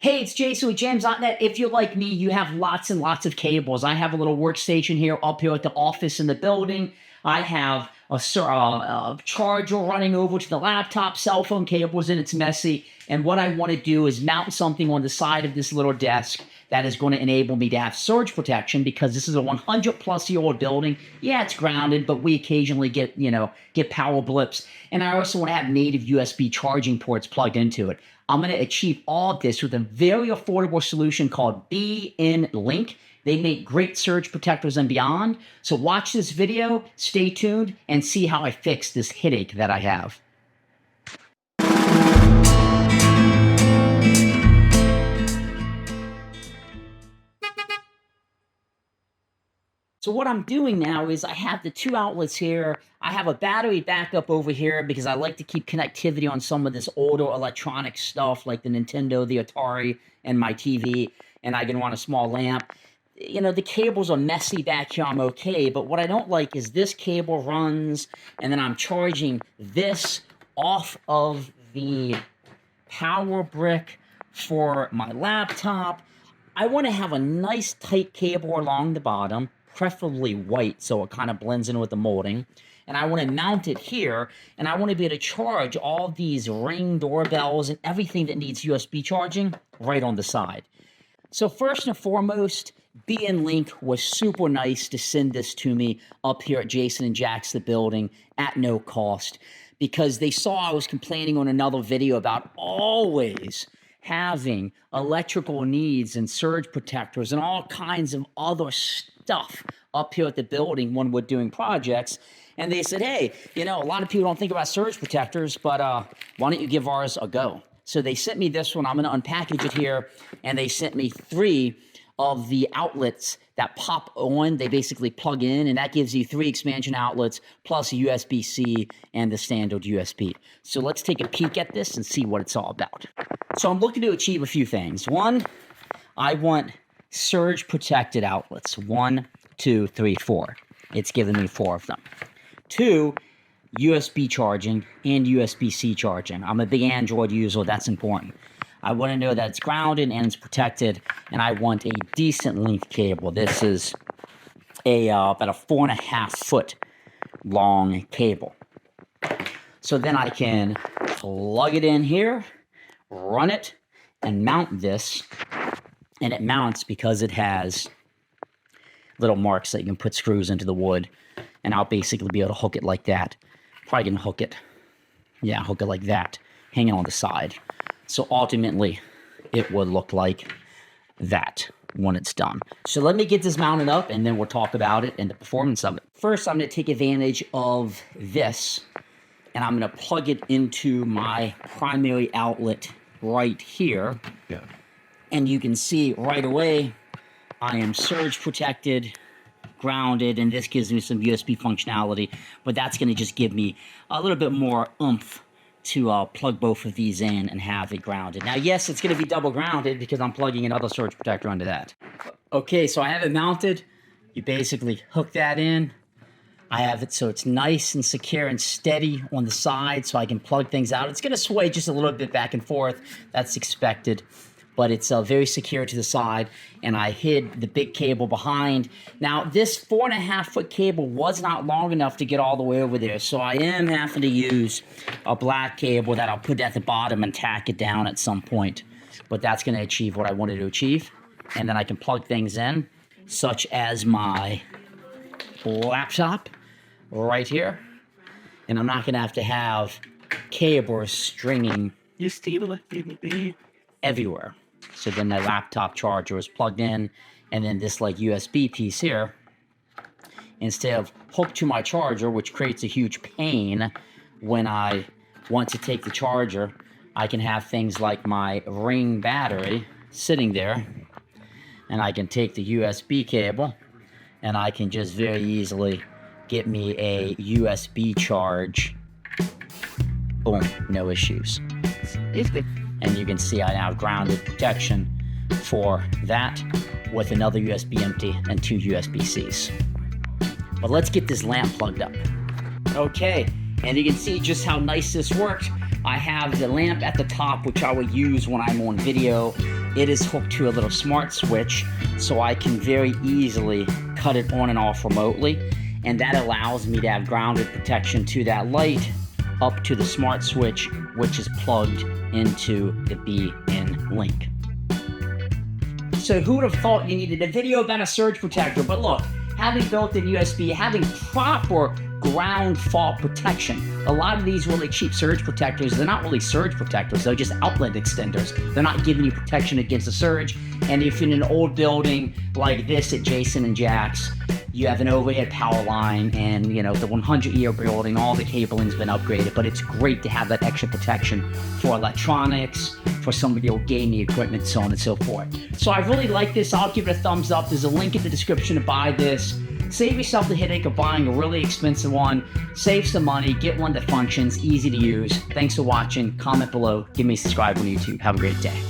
Hey, it's Jason with Jams.net. If you're like me, you have lots and lots of cables. I have a little workstation here up here at the office in the building. I have a charger running over to the laptop, cell phone cables, and it's messy. And what I want to do is mount something on the side of this little desk that is going to enable me to have surge protection because this is a 100-plus-year-old building. Yeah, it's grounded, but we occasionally get power blips. And I also want to have native USB charging ports plugged into it. I'm going to achieve all of this with a very affordable solution called Be-In-Link. They make great surge protectors and beyond. So watch this video, stay tuned, and see how I fix this headache that I have. So what I'm doing now is I have the two outlets here. I have a battery backup over here because I like to keep connectivity on some of this older electronic stuff like the Nintendo, the Atari, and my TV, and I can run a small lamp. You know, the cables are messy back here, I'm okay, but what I don't like is this cable runs, and then I'm charging this off of the power brick for my laptop. I want to have a nice tight cable along the bottom, preferably white so it kind of blends in with the molding. And I want to mount it here, and I want to be able to charge all these Ring doorbells and everything that needs USB charging right on the side. So first and foremost, Be-In-Link was super nice to send this to me up here at Jason and Jack's The Building at no cost because they saw I was complaining on another video about always having electrical needs and surge protectors and all kinds of other stuff up here at the building when we're doing projects. And they said, hey, you know, a lot of people don't think about surge protectors, but why don't you give ours a go? So they sent me this one. I'm going to unpackage it here. And they sent me 3 of the outlets that pop on. They basically plug in, and that gives you 3 expansion outlets plus a USB-C and the standard USB. So let's take a peek at this and see what it's all about. So I'm looking to achieve a few things. 1, I want surge protected outlets. 1, 2, 3, 4. It's given me 4 of them. 2, USB charging and USB-C charging. I'm a big Android user. That's important. I want to know that it's grounded and it's protected, and I want a decent length cable. This is about a 4.5-foot long cable. So then I can plug it in here, run it, and mount this. And it mounts because it has little marks that you can put screws into the wood, and I'll basically be able to hook it like that. Probably can hook it like that, hanging on the side. So ultimately, it would look like that when it's done. So let me get this mounted up, and then we'll talk about it and the performance of it. First, I'm going to take advantage of this, and I'm going to plug it into my primary outlet right here. Yeah. And you can see right away, I am surge protected, grounded, and this gives me some USB functionality, but that's going to just give me a little bit more oomph to plug both of these in and have it grounded. Now, yes, it's going to be double grounded because I'm plugging another surge protector onto that. Okay, so I have it mounted. You basically hook that in. I have it so it's nice and secure and steady on the side so I can plug things out. It's going to sway just a little bit back and forth. That's expected. But it's very secure to the side, and I hid the big cable behind. Now, this 4.5-foot cable was not long enough to get all the way over there, so I am having to use a black cable that I'll put at the bottom and tack it down at some point. But that's going to achieve what I wanted to achieve, and then I can plug things in, such as my laptop right here, and I'm not going to have cables stringing everywhere. So then my laptop charger is plugged in, and then this like USB piece here, instead of hooked to my charger, which creates a huge pain when I want to take the charger, I can have things like my Ring battery sitting there, and I can take the USB cable, and I can just very easily get me a USB charge. Boom, no issues. And you can see I now have grounded protection for that with another USB empty and 2 USB-Cs. But let's get this lamp plugged up. Okay, and you can see just how nice this worked. I have the lamp at the top, which I will use when I'm on video it is hooked to a little smart switch, so I can very easily cut it on and off remotely. And that allows me to have grounded protection to that light up to the smart switch, which is plugged into the B-in link. So who would have thought you needed a video about a surge protector? But look, having built-in USB, having proper ground fault protection. A lot of these really cheap surge protectors, they're not really surge protectors, they're just outlet extenders. They're not giving you protection against a surge. And if you're in an old building like this at Jason and Jack's, you have an overhead power line, and the 100-year building, all the cabling's been upgraded, but it's great to have that extra protection for electronics, for some of your gaming equipment, so on and so forth. So I really like this. I'll give it a thumbs up. There's a link in the description to buy this. Save yourself the headache of buying a really expensive one. Save some money. Get one that functions, easy to use. Thanks for watching. Comment below. Give me a subscribe on YouTube. Have a great day.